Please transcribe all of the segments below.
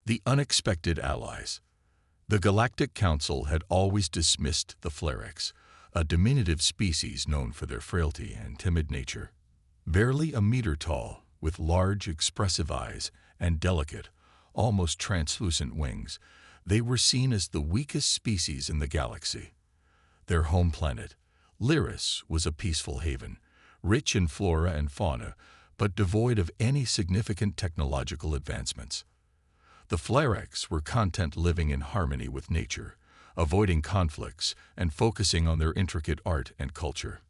The unexpected allies. The Galactic Council had always dismissed the Flarex, a diminutive species known for their frailty and timid nature. Barely a meter tall, with large, expressive eyes and delicate, almost translucent wings, they were seen as the weakest species in the galaxy. Their home planet, Lyris, was a peaceful haven, rich in flora and fauna, but devoid of any significant technological advancements. The Flarex were content living in harmony with nature, avoiding conflicts and focusing on their intricate art and culture.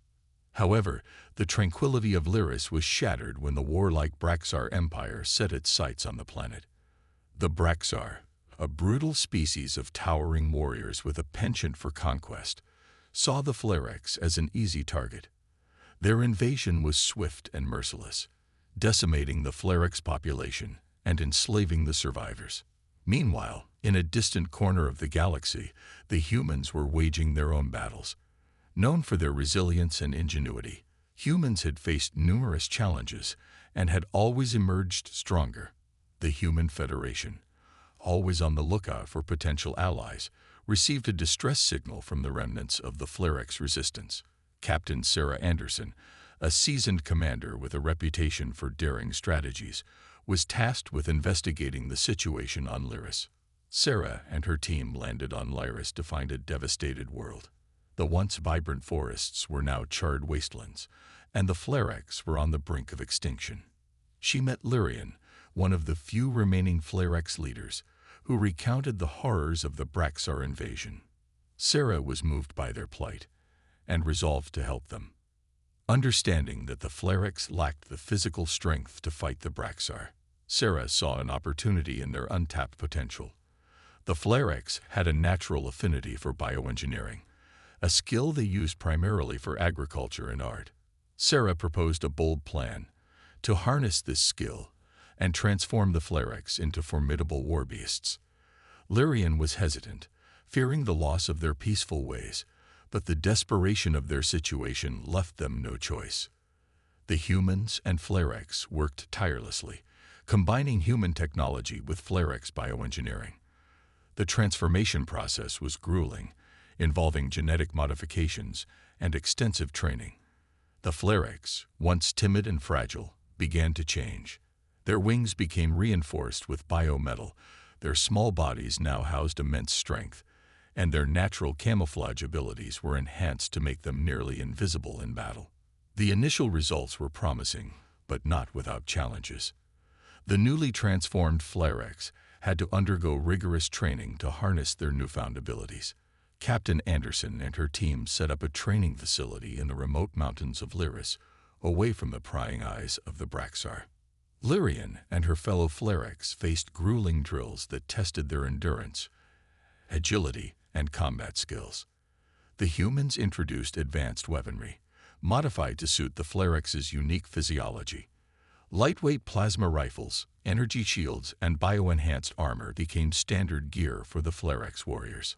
However, the tranquility of Lyris was shattered when the warlike Braxar Empire set its sights on the planet. The Braxar, a brutal species of towering warriors with a penchant for conquest, saw the Flarex as an easy target. Their invasion was swift and merciless, decimating the Flarex population and enslaving the survivors. Meanwhile, in a distant corner of the galaxy, the humans were waging their own battles. Known for their resilience and ingenuity, humans had faced numerous challenges and had always emerged stronger. The Human Federation, always on the lookout for potential allies, received a distress signal from the remnants of the Flarex resistance. Captain Sarah Anderson, a seasoned commander with a reputation for daring strategies, was tasked with investigating the situation on Lyris. Sarah and her team landed on Lyris to find a devastated world. The once vibrant forests were now charred wastelands, and the Flarex were on the brink of extinction. She met Lyrian, one of the few remaining Flarex leaders, who recounted the horrors of the Braxar invasion. Sarah was moved by their plight and resolved to help them. Understanding that the Flarex lacked the physical strength to fight the Braxar, Sarah saw an opportunity in their untapped potential. The Flarex had a natural affinity for bioengineering, a skill they used primarily for agriculture and art. Sarah proposed a bold plan to harness this skill and transform the Flarex into formidable warbeasts. Lyrian was hesitant, fearing the loss of their peaceful ways, but the desperation of their situation left them no choice. The humans and Flarex worked tirelessly, combining human technology with Flarex bioengineering. The transformation process was grueling, involving genetic modifications and extensive training. The Flarex, once timid and fragile, began to change. Their wings became reinforced with biometal, their small bodies now housed immense strength, and their natural camouflage abilities were enhanced to make them nearly invisible in battle. The initial results were promising, but not without challenges. The newly transformed Flarex had to undergo rigorous training to harness their newfound abilities. Captain Anderson and her team set up a training facility in the remote mountains of Lyris, away from the prying eyes of the Braxar. Lyrian and her fellow Flarex faced grueling drills that tested their endurance, agility, and combat skills. The humans introduced advanced weaponry, modified to suit the Flarex's unique physiology. Lightweight plasma rifles, energy shields, and bioenhanced armor became standard gear for the Flarex warriors.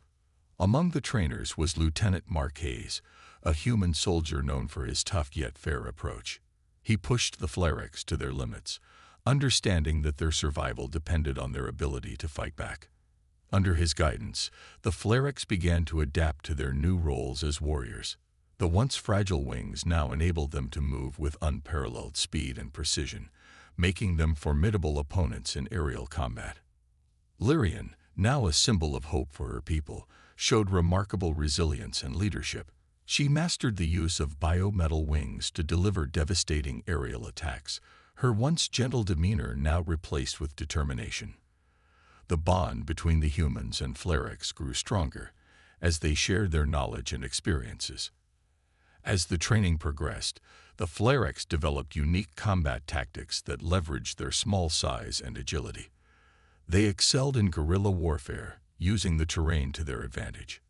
Among the trainers was Lieutenant Mark Hayes, a human soldier known for his tough yet fair approach. He pushed the Flarex to their limits, understanding that their survival depended on their ability to fight back. Under his guidance, the Flarex began to adapt to their new roles as warriors. The once fragile wings now enabled them to move with unparalleled speed and precision, making them formidable opponents in aerial combat. Lyrian, now a symbol of hope for her people, showed remarkable resilience and leadership. She mastered the use of biometal wings to deliver devastating aerial attacks, her once gentle demeanor now replaced with determination. The bond between the humans and Flarex grew stronger as they shared their knowledge and experiences. As the training progressed, the Flarex developed unique combat tactics that leveraged their small size and agility. They excelled in guerrilla warfare, using the terrain to their advantage.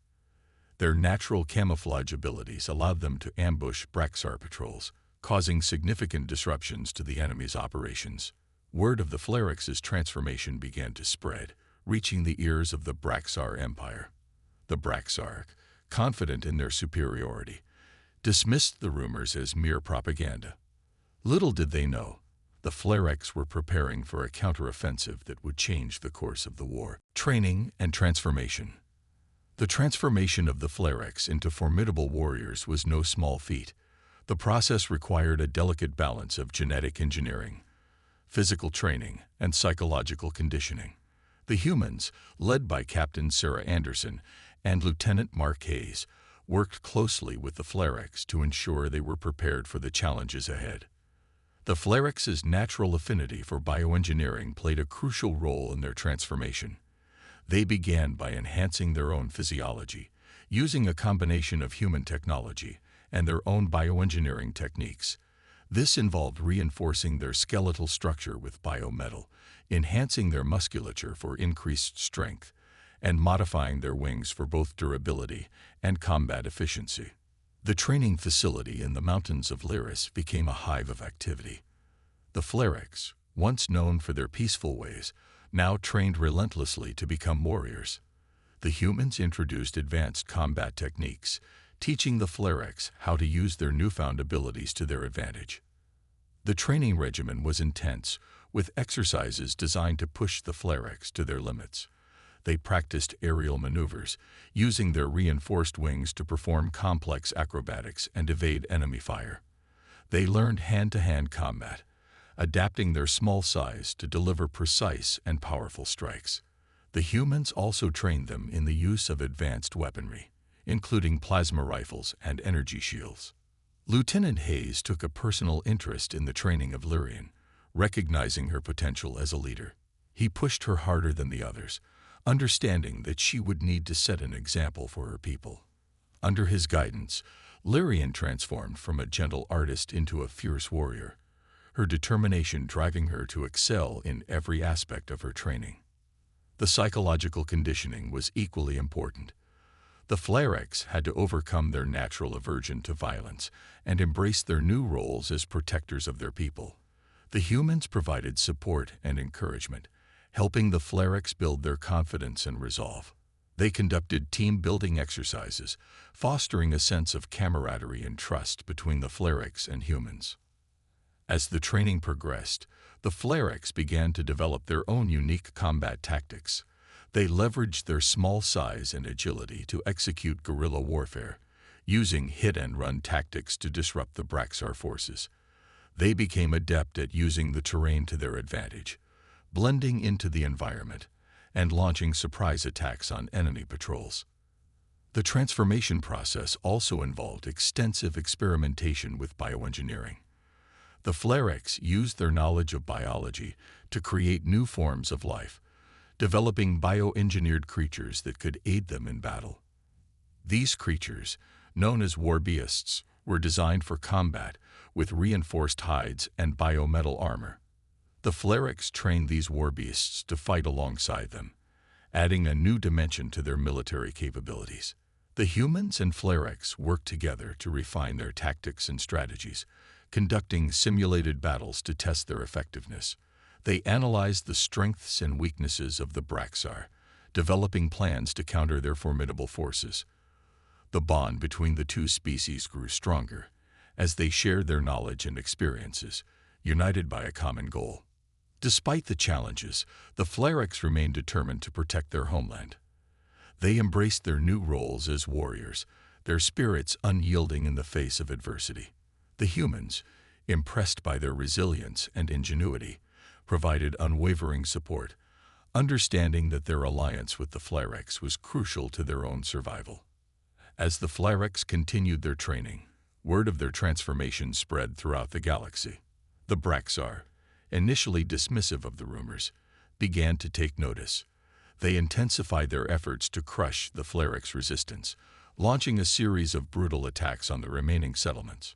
Their natural camouflage abilities allowed them to ambush Braxar patrols, causing significant disruptions to the enemy's operations. Word of the Flarex's transformation began to spread, reaching the ears of the Braxar Empire. The Braxar, confident in their superiority, dismissed the rumors as mere propaganda. Little did they know, The Flarecs were preparing for a counteroffensive that would change the course of the war. Training and transformation. The transformation of the Flarecs into formidable warriors was no small feat. The process required a delicate balance of genetic engineering, physical training, and psychological conditioning. The humans, led by Captain Sarah Anderson and Lieutenant Mark Hayes, worked closely with the Flarecs to ensure they were prepared for the challenges ahead. The Flarecs' natural affinity for bioengineering played a crucial role in their transformation. They began by enhancing their own physiology, using a combination of human technology and their own bioengineering techniques. This involved reinforcing their skeletal structure with biometal, enhancing their musculature for increased strength, and modifying their wings for both durability and combat efficiency. The training facility in the mountains of Lyris became a hive of activity. The Flarecs, once known for their peaceful ways, now trained relentlessly to become warriors. The humans introduced advanced combat techniques, teaching the Flarecs how to use their newfound abilities to their advantage. The training regimen was intense, with exercises designed to push the Flarecs to their limits. They practiced aerial maneuvers, using their reinforced wings to perform complex acrobatics and evade enemy fire. They learned hand-to-hand combat, adapting their small size to deliver precise and powerful strikes. The humans also trained them in the use of advanced weaponry, including plasma rifles and energy shields. Lieutenant Hayes took a personal interest in the training of Lyrian, recognizing her potential as a leader. He pushed her harder than the others, understanding that she would need to set an example for her people. Under his guidance, Lyrian transformed from a gentle artist into a fierce warrior, her determination driving her to excel in every aspect of her training. The psychological conditioning was equally important. The Flarecs had to overcome their natural aversion to violence and embrace their new roles as protectors of their people. The humans provided support and encouragement, helping the Flarecs build their confidence and resolve. They conducted team-building exercises, fostering a sense of camaraderie and trust between the Flarecs and humans. As the training progressed, the Flarecs began to develop their own unique combat tactics. They leveraged their small size and agility to execute guerrilla warfare, using hit-and-run tactics to disrupt the Braxar forces. They became adept at using the terrain to their advantage, blending into the environment, and launching surprise attacks on enemy patrols. The transformation process also involved extensive experimentation with bioengineering. The Flarecs used their knowledge of biology to create new forms of life, developing bioengineered creatures that could aid them in battle. These creatures, known as Warbeasts, were designed for combat with reinforced hides and biometal armor. The Flarecs trained these Warbeasts to fight alongside them, adding a new dimension to their military capabilities. The humans and Flarecs worked together to refine their tactics and strategies, conducting simulated battles to test their effectiveness. They analyzed the strengths and weaknesses of the Braxar, developing plans to counter their formidable forces. The bond between the two species grew stronger as they shared their knowledge and experiences, united by a common goal. Despite the challenges, the Flarecs remained determined to protect their homeland. They embraced their new roles as warriors, their spirits unyielding in the face of adversity. The humans, impressed by their resilience and ingenuity, provided unwavering support, understanding that their alliance with the Flarecs was crucial to their own survival. As the Flarecs continued their training, word of their transformation spread throughout the galaxy. The Braxar, initially dismissive of the rumors, began to take notice. They intensified their efforts to crush the Flarecs' resistance, launching a series of brutal attacks on the remaining settlements.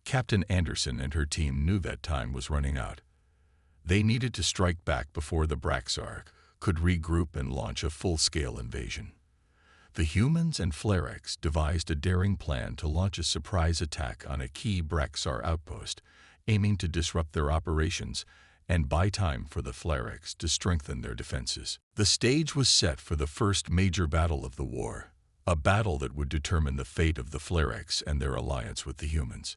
Captain Anderson and her team knew that time was running out. They needed to strike back before the Braxar could regroup and launch a full-scale invasion. The humans and Flarecs devised a daring plan to launch a surprise attack on a key Braxar outpost, aiming to disrupt their operations and buy time for the Flarecs to strengthen their defenses. The stage was set for the first major battle of the war, a battle that would determine the fate of the Flarecs and their alliance with the humans.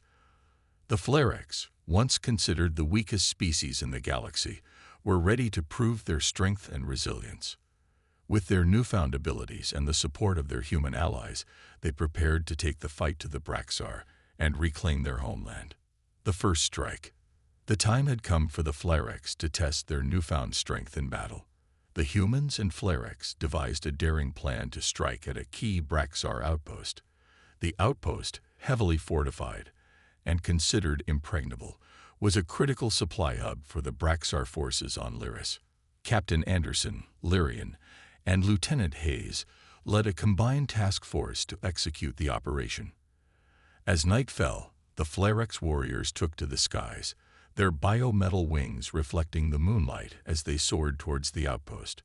The Flarecs, once considered the weakest species in the galaxy, were ready to prove their strength and resilience. With their newfound abilities and the support of their human allies, they prepared to take the fight to the Braxar and reclaim their homeland. The first strike. The time had come for the Flarex to test their newfound strength in battle. The humans and Flarex devised a daring plan to strike at a key Braxar outpost. The outpost, heavily fortified and considered impregnable, was a critical supply hub for the Braxar forces on Lyris. Captain Anderson, Lyrian, and Lieutenant Hayes led a combined task force to execute the operation. As night fell, the Flarex warriors took to the skies, their biometal wings reflecting the moonlight as they soared towards the outpost.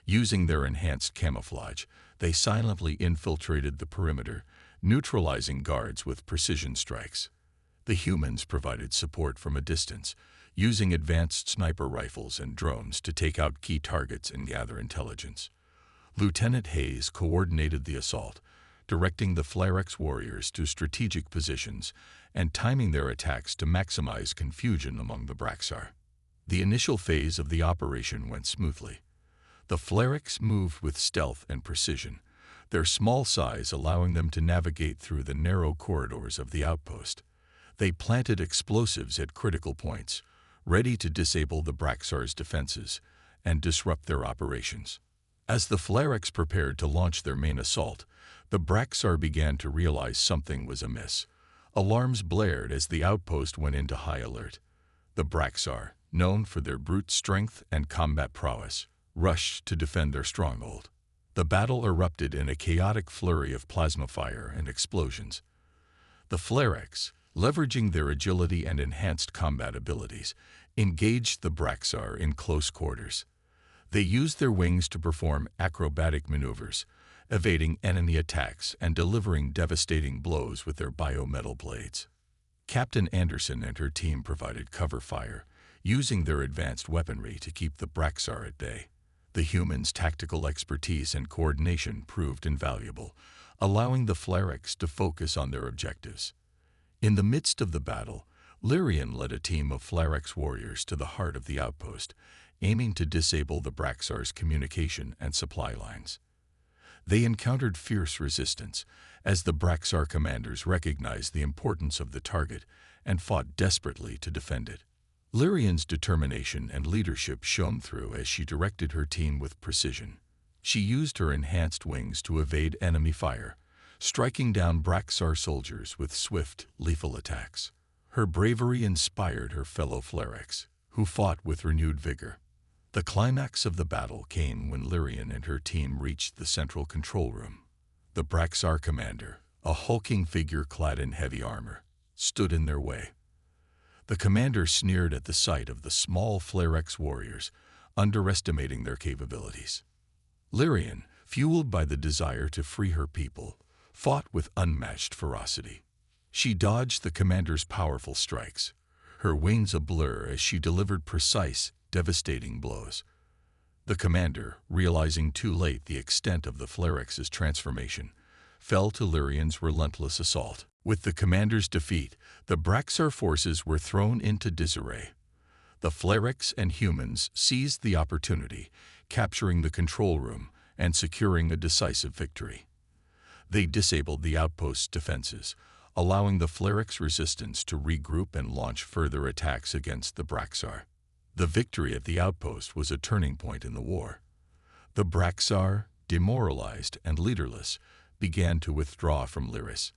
Using their enhanced camouflage, they silently infiltrated the perimeter, neutralizing guards with precision strikes. The humans provided support from a distance, using advanced sniper rifles and drones to take out key targets and gather intelligence. Lieutenant Hayes coordinated the assault, directing the Flarex warriors to strategic positions and timing their attacks to maximize confusion among the Braxar. The initial phase of the operation went smoothly. The Flarex moved with stealth and precision, their small size allowing them to navigate through the narrow corridors of the outpost. They planted explosives at critical points, ready to disable the Braxar's defenses and disrupt their operations. As the Flarex prepared to launch their main assault, the Braxar began to realize something was amiss. Alarms blared as the outpost went into high alert. The Braxar, known for their brute strength and combat prowess, rushed to defend their stronghold. The battle erupted in a chaotic flurry of plasma fire and explosions. The Flarex, leveraging their agility and enhanced combat abilities, engaged the Braxar in close quarters. They used their wings to perform acrobatic maneuvers, evading enemy attacks and delivering devastating blows with their biometal blades. Captain Anderson and her team provided cover fire, using their advanced weaponry to keep the Braxar at bay. The humans' tactical expertise and coordination proved invaluable, allowing the Flarex to focus on their objectives. In the midst of the battle, Lyrian led a team of Flarex warriors to the heart of the outpost, aiming to disable the Braxar's communication and supply lines. They encountered fierce resistance, as the Braxar commanders recognized the importance of the target and fought desperately to defend it. Lyrian's determination and leadership shone through as she directed her team with precision. She used her enhanced wings to evade enemy fire, striking down Braxar soldiers with swift, lethal attacks. Her bravery inspired her fellow Flarex, who fought with renewed vigor. The climax of the battle came when Lyrian and her team reached the central control room. The Braxar commander, a hulking figure clad in heavy armor, stood in their way. The commander sneered at the sight of the small Flarex warriors, underestimating their capabilities. Lyrian, fueled by the desire to free her people, fought with unmatched ferocity. She dodged the commander's powerful strikes, her wings a blur as she delivered precise, devastating blows. The commander, realizing too late the extent of the Flarex's transformation, fell to Lyrian's relentless assault. With the commander's defeat, the Braxar forces were thrown into disarray. The Flarex and humans seized the opportunity, capturing the control room and securing a decisive victory. They disabled the outpost's defenses, allowing the Flarex resistance to regroup and launch further attacks against the Braxar. The victory at the outpost was a turning point in the war. The Braxar, demoralized and leaderless, began to withdraw from Lyris.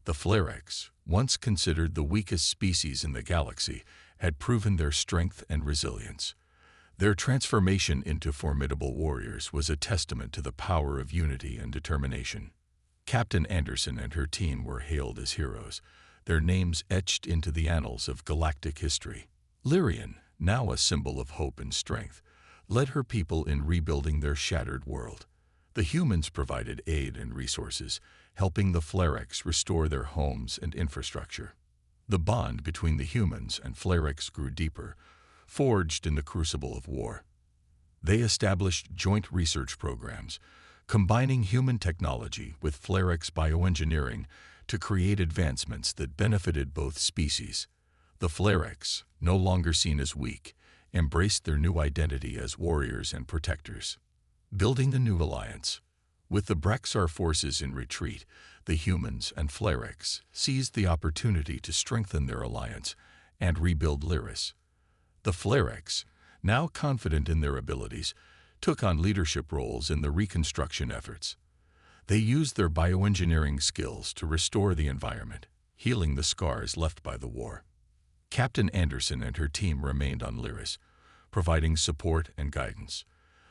The Flarex, once considered the weakest species in the galaxy, had proven their strength and resilience. Their transformation into formidable warriors was a testament to the power of unity and determination. Captain Anderson and her team were hailed as heroes, their names etched into the annals of galactic history. Lyrian, now a symbol of hope and strength, led her people in rebuilding their shattered world. The humans provided aid and resources, helping the Flarex restore their homes and infrastructure. The bond between the humans and Flarex grew deeper, forged in the crucible of war. They established joint research programs, combining human technology with Flarex bioengineering to create advancements that benefited both species. The Flarex, no longer seen as weak, embraced their new identity as warriors and protectors. Building the new alliance. With the Braxar forces in retreat, the humans and Flarex seized the opportunity to strengthen their alliance and rebuild Lyris. The Flarex, now confident in their abilities, took on leadership roles in the reconstruction efforts. They used their bioengineering skills to restore the environment, healing the scars left by the war. Captain Anderson and her team remained on Lyris, providing support and guidance.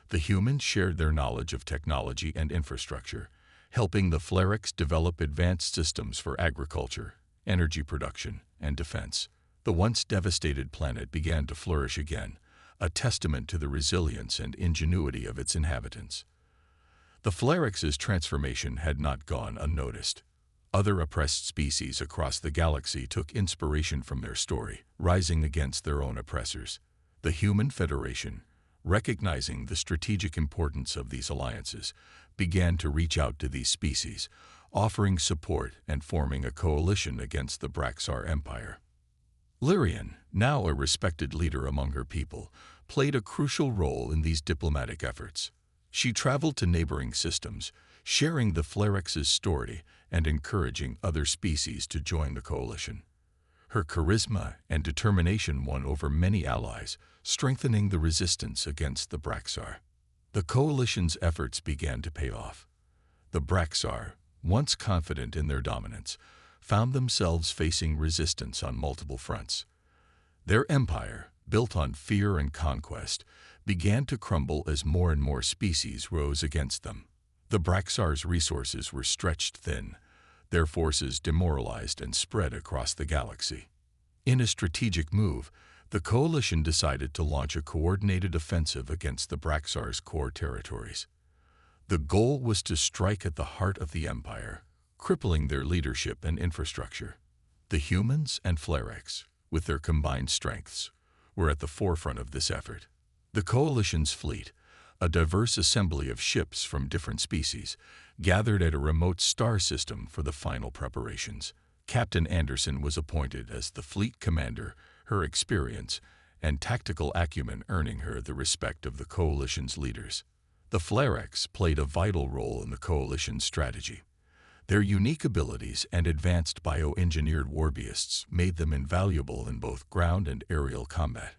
The humans shared their knowledge of technology and infrastructure, helping the Flarex develop advanced systems for agriculture, energy production, and defense. The once devastated planet began to flourish again, a testament to the resilience and ingenuity of its inhabitants. The Flarex's transformation had not gone unnoticed. Other oppressed species across the galaxy took inspiration from their story, rising against their own oppressors. The Human Federation, recognizing the strategic importance of these alliances, began to reach out to these species, offering support and forming a coalition against the Braxar Empire. Lyrian, now a respected leader among her people, played a crucial role in these diplomatic efforts. She traveled to neighboring systems, sharing the Flarex's story and encouraging other species to join the coalition. Her charisma and determination won over many allies, strengthening the resistance against the Braxar. The coalition's efforts began to pay off. The Braxar, once confident in their dominance, found themselves facing resistance on multiple fronts. Their empire, built on fear and conquest, began to crumble as more and more species rose against them. The Braxar's resources were stretched thin, their forces demoralized and spread across the galaxy. In a strategic move, the coalition decided to launch a coordinated offensive against the Braxar's core territories. The goal was to strike at the heart of the empire, crippling their leadership and infrastructure. The humans and Flarex, with their combined strengths, were at the forefront of this effort. The coalition's fleet, a diverse assembly of ships from different species, gathered at a remote star system for the final preparations. Captain Anderson was appointed as the fleet commander, her experience and tactical acumen earning her the respect of the coalition's leaders. The Flarex played a vital role in the coalition's strategy. Their unique abilities and advanced bioengineered Warbeasts made them invaluable in both ground and aerial combat.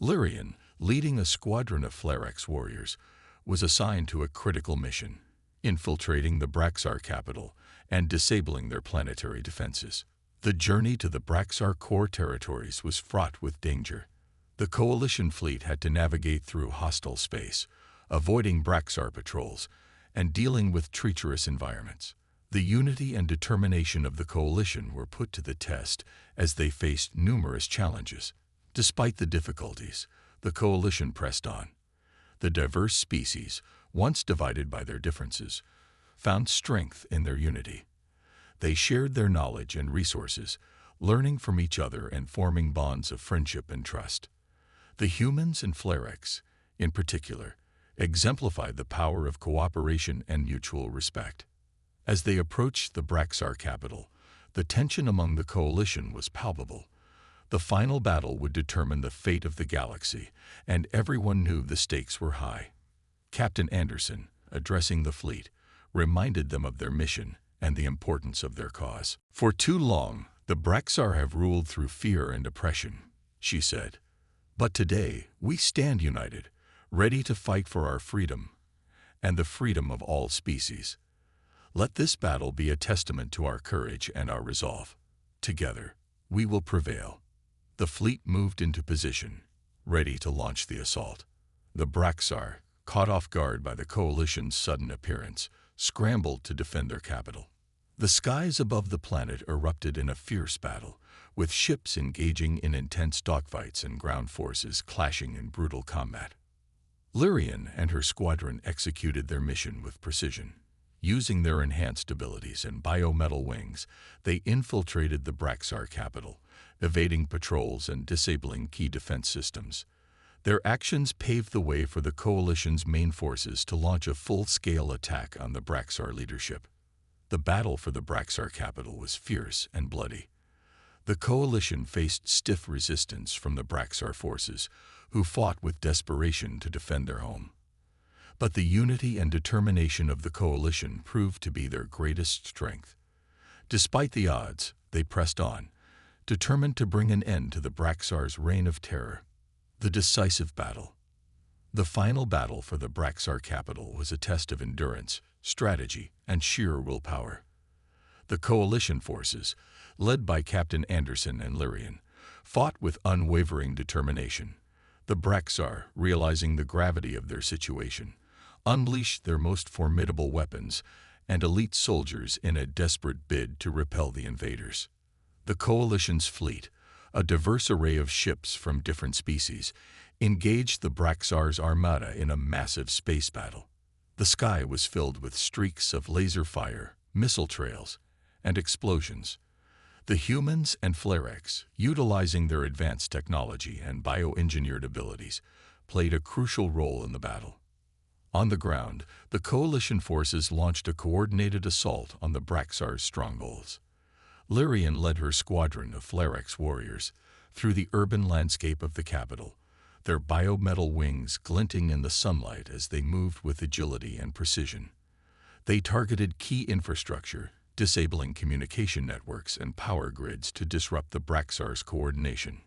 Lyrian, leading a squadron of Flarex warriors, was assigned to a critical mission, infiltrating the Braxar capital and disabling their planetary defenses. The journey to the Braxar core territories was fraught with danger. The coalition fleet had to navigate through hostile space, avoiding Braxar patrols, and dealing with treacherous environments. The unity and determination of the coalition were put to the test as they faced numerous challenges. Despite the difficulties, the coalition pressed on. The diverse species, once divided by their differences, found strength in their unity. They shared their knowledge and resources, learning from each other and forming bonds of friendship and trust. The humans and Flarex, in particular, exemplified the power of cooperation and mutual respect. As they approached the Braxar capital, the tension among the coalition was palpable. The final battle would determine the fate of the galaxy, and everyone knew the stakes were high. Captain Anderson, addressing the fleet, reminded them of their mission and the importance of their cause. "For too long, the Braxar have ruled through fear and oppression," she said. "But today, we stand united, ready to fight for our freedom and the freedom of all species. Let this battle be a testament to our courage and our resolve. Together, we will prevail." The fleet moved into position, ready to launch the assault. The Braxar, caught off guard by the coalition's sudden appearance, scrambled to defend their capital. The skies above the planet erupted in a fierce battle, with ships engaging in intense dogfights and ground forces clashing in brutal combat. Lyrian and her squadron executed their mission with precision. Using their enhanced abilities and biometal wings, they infiltrated the Braxar capital, evading patrols and disabling key defense systems. Their actions paved the way for the coalition's main forces to launch a full-scale attack on the Braxar leadership. The battle for the Braxar capital was fierce and bloody. The coalition faced stiff resistance from the Braxar forces, who fought with desperation to defend their home. But the unity and determination of the coalition proved to be their greatest strength. Despite the odds, they pressed on, determined to bring an end to the Braxar's reign of terror. The decisive battle. The final battle for the Braxar capital was a test of endurance, strategy, and sheer willpower. The coalition forces, led by Captain Anderson and Lyrian, fought with unwavering determination. The Braxar, realizing the gravity of their situation, unleashed their most formidable weapons and elite soldiers in a desperate bid to repel the invaders. The coalition's fleet, a diverse array of ships from different species, engaged the Braxar's armada in a massive space battle. The sky was filled with streaks of laser fire, missile trails, and explosions. The humans and Flarex, utilizing their advanced technology and bioengineered abilities, played a crucial role in the battle. On the ground, the coalition forces launched a coordinated assault on the Braxar's strongholds. Lyrian led her squadron of Flarex warriors through the urban landscape of the capital, their biometal wings glinting in the sunlight as they moved with agility and precision. They targeted key infrastructure, disabling communication networks and power grids to disrupt the Braxar's coordination.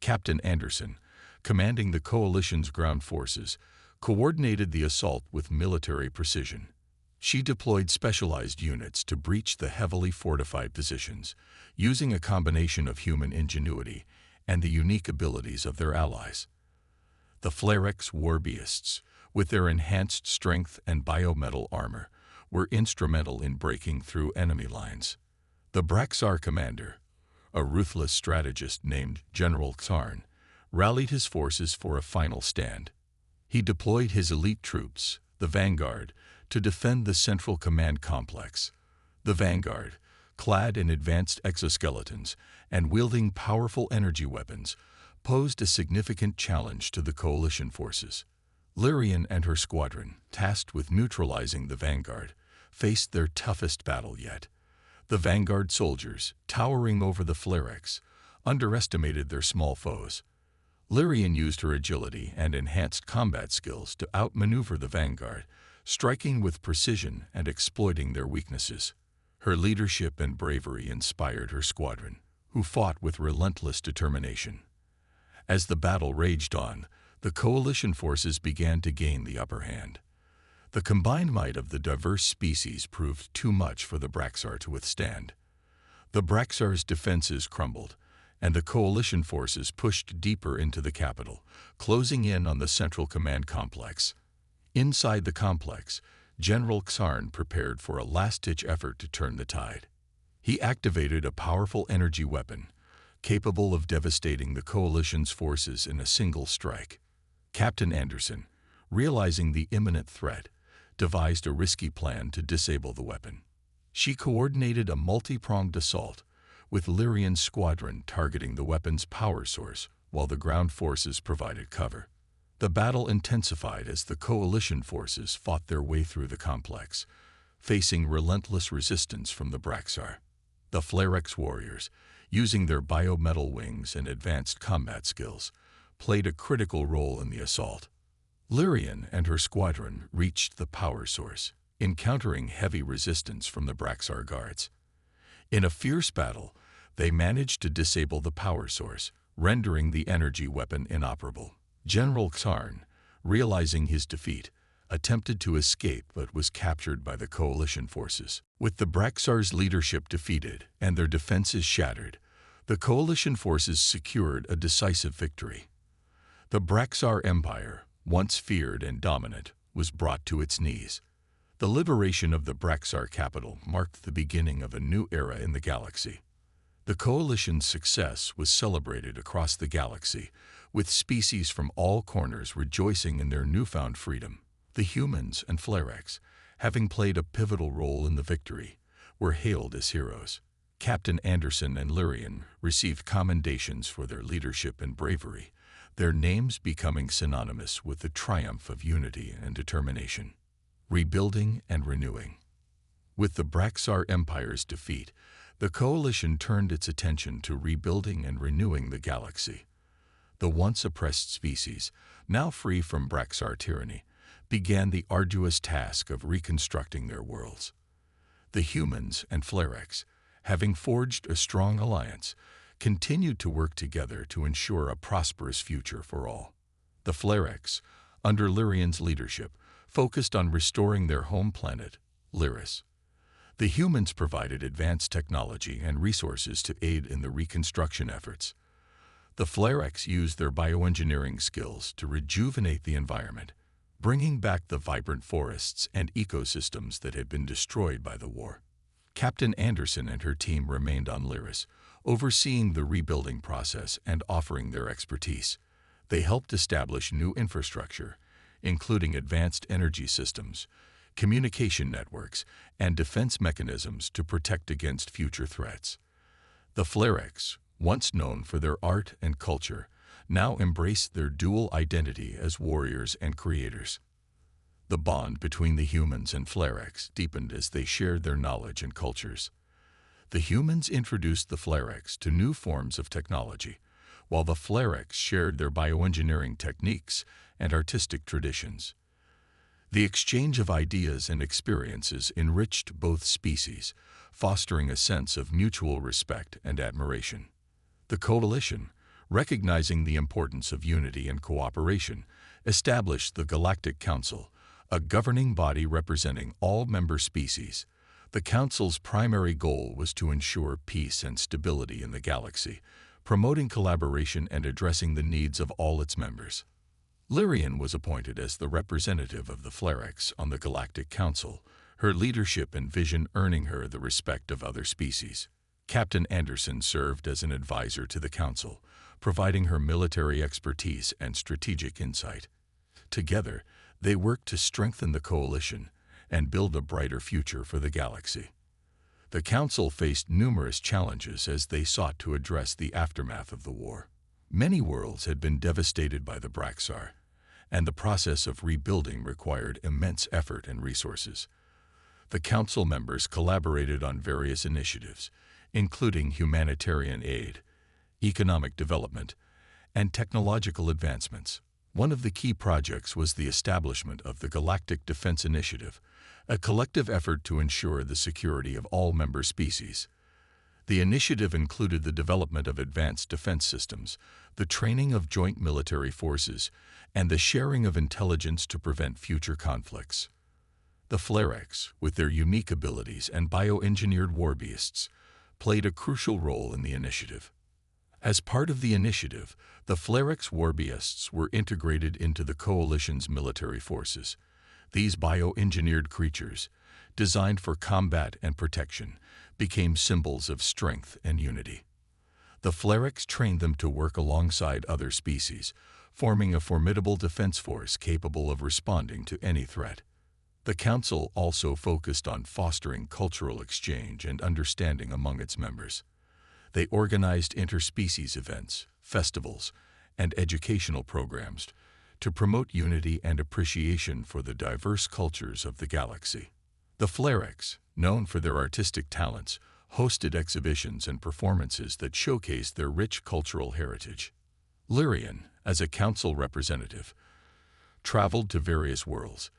Captain Anderson, commanding the coalition's ground forces, coordinated the assault with military precision. She deployed specialized units to breach the heavily fortified positions, using a combination of human ingenuity and the unique abilities of their allies. The Flarex Warbeasts, with their enhanced strength and biometal armor, were instrumental in breaking through enemy lines. The Braxar commander, a ruthless strategist named General Xarn, rallied his forces for a final stand. He deployed his elite troops, the Vanguard, to defend the central command complex. The Vanguard, clad in advanced exoskeletons and wielding powerful energy weapons, posed a significant challenge to the coalition forces. Lyrian and her squadron, tasked with neutralizing the Vanguard, faced their toughest battle yet. The Vanguard soldiers, towering over the Flarex, underestimated their small foes. Lyrian used her agility and enhanced combat skills to outmaneuver the Vanguard, striking with precision and exploiting their weaknesses. Her leadership and bravery inspired her squadron, who fought with relentless determination. As the battle raged on, the coalition forces began to gain the upper hand. The combined might of the diverse species proved too much for the Braxar to withstand. The Braxar's defenses crumbled, and the coalition forces pushed deeper into the capital, closing in on the central command complex. Inside the complex, General Xarn prepared for a last-ditch effort to turn the tide. He activated a powerful energy weapon, capable of devastating the coalition's forces in a single strike. Captain Anderson, realizing the imminent threat, devised a risky plan to disable the weapon. She coordinated a multi-pronged assault, with Lyrian's squadron targeting the weapon's power source while the ground forces provided cover. The battle intensified as the coalition forces fought their way through the complex, facing relentless resistance from the Braxar. The Flarex warriors, using their biometal wings and advanced combat skills, played a critical role in the assault. Lyrian and her squadron reached the power source, encountering heavy resistance from the Braxar guards. In a fierce battle, they managed to disable the power source, rendering the energy weapon inoperable. General Xarn, realizing his defeat, attempted to escape but was captured by the coalition forces. With the Braxar's leadership defeated and their defenses shattered, the coalition forces secured a decisive victory. The Braxar Empire, once feared and dominant, was brought to its knees. The liberation of the Braxar capital marked the beginning of a new era in the galaxy. The coalition's success was celebrated across the galaxy, with species from all corners rejoicing in their newfound freedom. The humans and Flarex, having played a pivotal role in the victory, were hailed as heroes. Captain Anderson and Lyrian received commendations for their leadership and bravery, their names becoming synonymous with the triumph of unity and determination. Rebuilding and renewing. With the Braxar Empire's defeat, The Coalition turned its attention to rebuilding and renewing the galaxy. The once oppressed species, now free from Braxar tyranny, began the arduous task of reconstructing their worlds. The humans and Flarex, having forged a strong alliance, continued to work together to ensure a prosperous future for all. The Flarex, under Lyrian's leadership, focused on restoring their home planet, Lyris. The humans provided advanced technology and resources to aid in the reconstruction efforts. The Flarex used their bioengineering skills to rejuvenate the environment, bringing back the vibrant forests and ecosystems that had been destroyed by the war. Captain Anderson and her team remained on Lyris, overseeing the rebuilding process and offering their expertise. They helped establish new infrastructure, including advanced energy systems, communication networks, and defense mechanisms to protect against future threats. The Flarex, once known for their art and culture, now embraced their dual identity as warriors and creators. The bond between the humans and Flarex deepened as they shared their knowledge and cultures. The humans introduced the Flarex to new forms of technology, while the Flarex shared their bioengineering techniques and artistic traditions. The exchange of ideas and experiences enriched both species, fostering a sense of mutual respect and admiration. The Coalition, recognizing the importance of unity and cooperation, established the Galactic Council, a governing body representing all member species. The Council's primary goal was to ensure peace and stability in the galaxy, promoting collaboration and addressing the needs of all its members. Lyrian was appointed as the representative of the Flarex on the Galactic Council, her leadership and vision earning her the respect of other species. Captain Anderson served as an advisor to the Council, providing her military expertise and strategic insight. Together, they worked to strengthen the Coalition and build a brighter future for the galaxy. The Council faced numerous challenges as they sought to address the aftermath of the war. Many worlds had been devastated by the Braxar, and the process of rebuilding required immense effort and resources. The Council members collaborated on various initiatives, including humanitarian aid, economic development, and technological advancements. One of the key projects was the establishment of the Galactic Defense Initiative, a collective effort to ensure the security of all member species. The initiative included the development of advanced defense systems, the training of joint military forces, and the sharing of intelligence to prevent future conflicts. The Flarex, with their unique abilities and bioengineered Warbeasts, played a crucial role in the initiative. As part of the initiative, the Flarex Warbeasts were integrated into the Coalition's military forces. These bioengineered creatures, designed for combat and protection, became symbols of strength and unity. The Flarex trained them to work alongside other species, forming a formidable defense force capable of responding to any threat. The Council also focused on fostering cultural exchange and understanding among its members. They organized interspecies events, festivals, and educational programs to promote unity and appreciation for the diverse cultures of the galaxy. The Flarex, known for their artistic talents, hosted exhibitions and performances that showcased their rich cultural heritage. Lyrian, as a council representative, traveled to various worlds,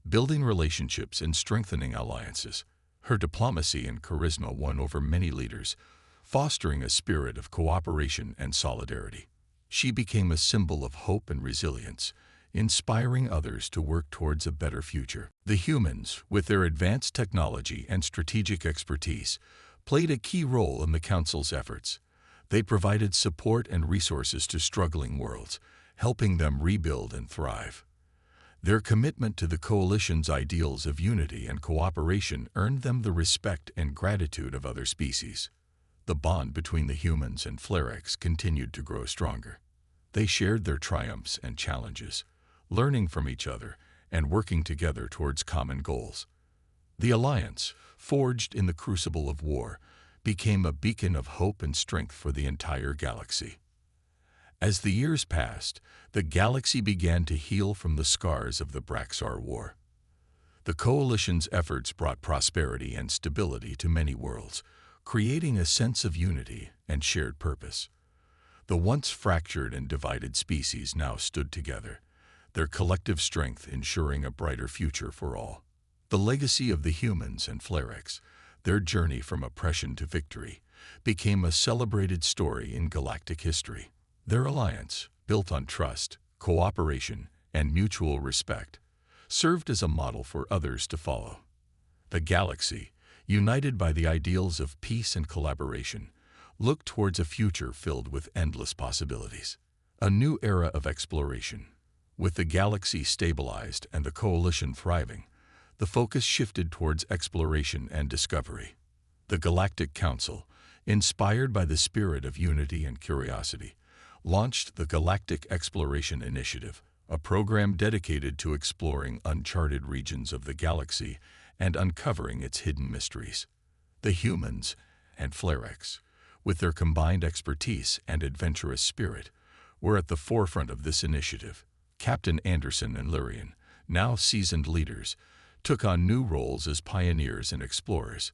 building relationships and strengthening alliances. Her diplomacy and charisma won over many leaders, fostering a spirit of cooperation and solidarity. She became a symbol of hope and resilience, inspiring others to work towards a better future. The humans, with their advanced technology and strategic expertise, played a key role in the Council's efforts. They provided support and resources to struggling worlds, helping them rebuild and thrive. Their commitment to the Coalition's ideals of unity and cooperation earned them the respect and gratitude of other species. The bond between the humans and Flarex continued to grow stronger. They shared their triumphs and challenges, learning from each other and working together towards common goals. The alliance, forged in the crucible of war, became a beacon of hope and strength for the entire galaxy. As the years passed, the galaxy began to heal from the scars of the Braxar War. The Coalition's efforts brought prosperity and stability to many worlds, creating a sense of unity and shared purpose. The once fractured and divided species now stood together, their collective strength ensuring a brighter future for all. The legacy of the humans and Flarex, their journey from oppression to victory, became a celebrated story in galactic history. Their alliance, built on trust, cooperation, and mutual respect, served as a model for others to follow. The galaxy, united by the ideals of peace and collaboration, looked towards a future filled with endless possibilities. A new era of exploration. With the galaxy stabilized and the coalition thriving, the focus shifted towards exploration and discovery. The Galactic Council, inspired by the spirit of unity and curiosity, launched the Galactic Exploration Initiative, a program dedicated to exploring uncharted regions of the galaxy and uncovering its hidden mysteries. The humans and Flarex, with their combined expertise and adventurous spirit, were at the forefront of this initiative. Captain Anderson and Lyrian, now seasoned leaders, took on new roles as pioneers and explorers.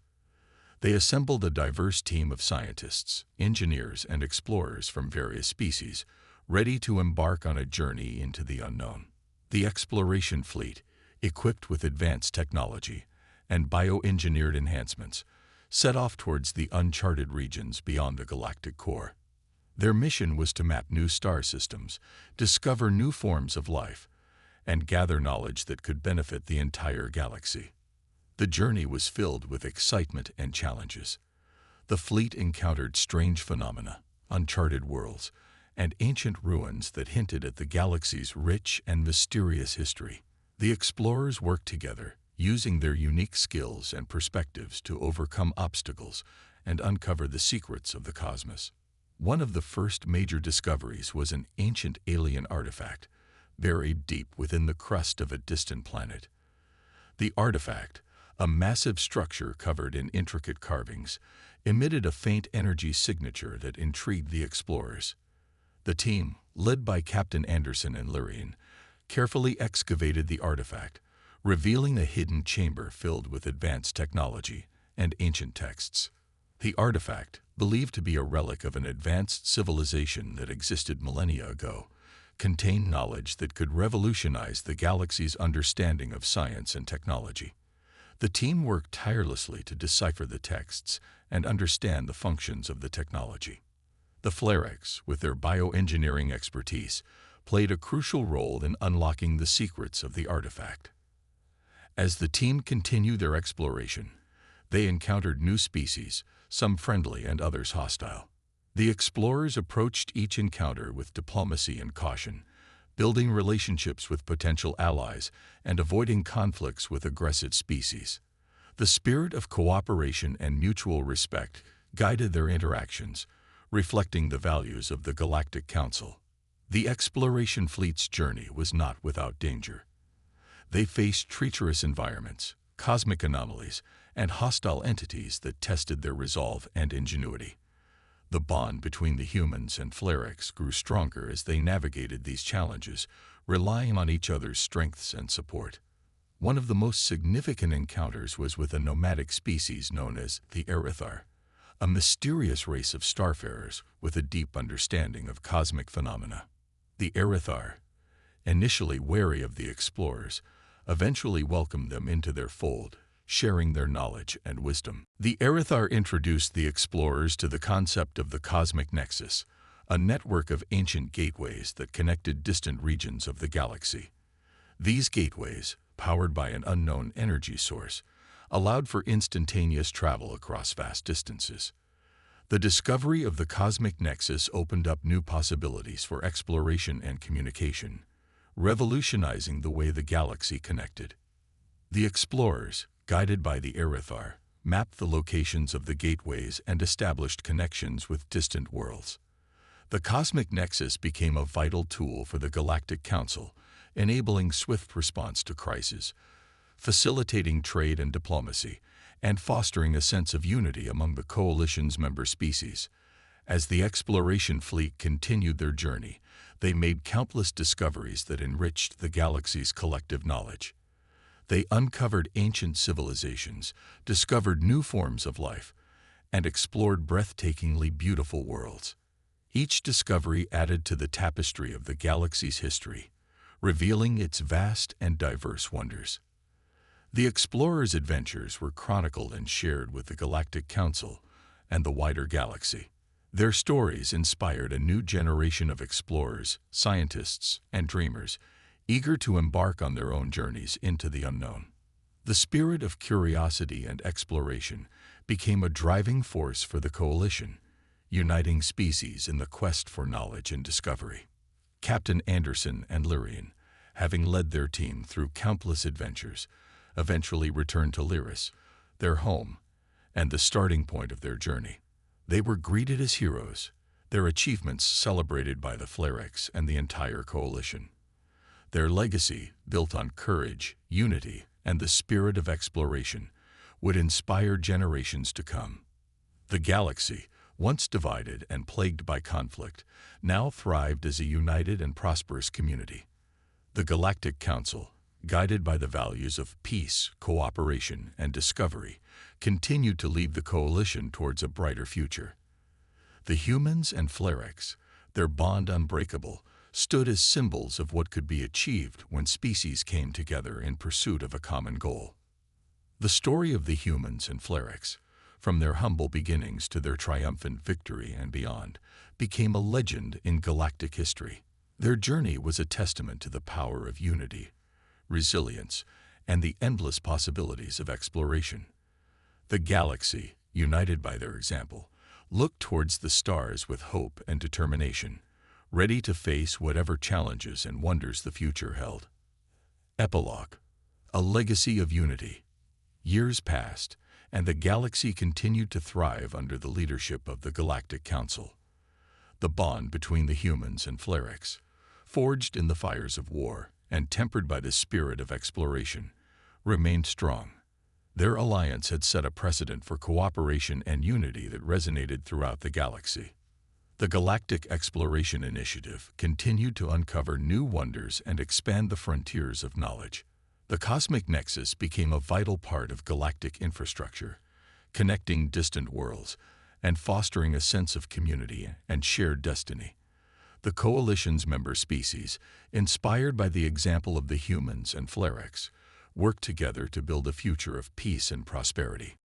They assembled a diverse team of scientists, engineers, and explorers from various species, ready to embark on a journey into the unknown. The exploration fleet, equipped with advanced technology and bioengineered enhancements, set off towards the uncharted regions beyond the galactic core. Their mission was to map new star systems, discover new forms of life, and gather knowledge that could benefit the entire galaxy. The journey was filled with excitement and challenges. The fleet encountered strange phenomena, uncharted worlds, and ancient ruins that hinted at the galaxy's rich and mysterious history. The explorers worked together, using their unique skills and perspectives to overcome obstacles and uncover the secrets of the cosmos. One of the first major discoveries was an ancient alien artifact, buried deep within the crust of a distant planet. The artifact, a massive structure covered in intricate carvings, emitted a faint energy signature that intrigued the explorers. The team, led by Captain Anderson and Lyrian, carefully excavated the artifact, revealing a hidden chamber filled with advanced technology and ancient texts. The artifact, believed to be a relic of an advanced civilization that existed millennia ago, contained knowledge that could revolutionize the galaxy's understanding of science and technology. The team worked tirelessly to decipher the texts and understand the functions of the technology. The Flarex, with their bioengineering expertise, played a crucial role in unlocking the secrets of the artifact. As the team continued their exploration, they encountered new species, some friendly and others hostile. The explorers approached each encounter with diplomacy and caution, building relationships with potential allies and avoiding conflicts with aggressive species. The spirit of cooperation and mutual respect guided their interactions, reflecting the values of the Galactic Council. The exploration fleet's journey was not without danger. They faced treacherous environments, cosmic anomalies, and hostile entities that tested their resolve and ingenuity. The bond between the humans and Flarex grew stronger as they navigated these challenges, relying on each other's strengths and support. One of the most significant encounters was with a nomadic species known as the Aerithar, a mysterious race of starfarers with a deep understanding of cosmic phenomena. The Aerithar, initially wary of the explorers, eventually welcomed them into their fold, sharing their knowledge and wisdom. The Aerithar introduced the explorers to the concept of the cosmic nexus, a network of ancient gateways that connected distant regions of the galaxy. These gateways, powered by an unknown energy source, allowed for instantaneous travel across vast distances. The discovery of the cosmic nexus opened up new possibilities for exploration and communication, revolutionizing the way the galaxy connected. The explorers, guided by the Aerithar, mapped the locations of the gateways and established connections with distant worlds. The cosmic nexus became a vital tool for the Galactic Council, enabling swift response to crises, facilitating trade and diplomacy, and fostering a sense of unity among the coalition's member species. As the exploration fleet continued their journey, they made countless discoveries that enriched the galaxy's collective knowledge. They uncovered ancient civilizations, discovered new forms of life, and explored breathtakingly beautiful worlds. Each discovery added to the tapestry of the galaxy's history, revealing its vast and diverse wonders. The explorers' adventures were chronicled and shared with the Galactic Council and the wider galaxy. Their stories inspired a new generation of explorers, scientists, and dreamers, eager to embark on their own journeys into the unknown. The spirit of curiosity and exploration became a driving force for the Coalition, uniting species in the quest for knowledge and discovery. Captain Anderson and Lyrian, having led their team through countless adventures, eventually returned to Lyris, their home, and the starting point of their journey. They were greeted as heroes, their achievements celebrated by the Flerics and the entire Coalition. Their legacy, built on courage, unity, and the spirit of exploration, would inspire generations to come. The galaxy, once divided and plagued by conflict, now thrived as a united and prosperous community. The Galactic Council, guided by the values of peace, cooperation, and discovery, continued to lead the Coalition towards a brighter future. The humans and Flerics, their bond unbreakable, stood as symbols of what could be achieved when species came together in pursuit of a common goal. The story of the humans and Flerics, from their humble beginnings to their triumphant victory and beyond, became a legend in galactic history. Their journey was a testament to the power of unity, resilience, and the endless possibilities of exploration. The galaxy, united by their example, looked towards the stars with hope and determination, ready to face whatever challenges and wonders the future held. Epilogue: a legacy of unity. Years passed, and the galaxy continued to thrive under the leadership of the Galactic Council. The bond between the humans and Flerics, forged in the fires of war and tempered by the spirit of exploration, remained strong. Their alliance had set a precedent for cooperation and unity that resonated throughout the galaxy. The Galactic Exploration Initiative continued to uncover new wonders and expand the frontiers of knowledge. The cosmic nexus became a vital part of galactic infrastructure, connecting distant worlds and fostering a sense of community and shared destiny. The Coalition's member species, inspired by the example of the humans and Flerics, worked together to build a future of peace and prosperity.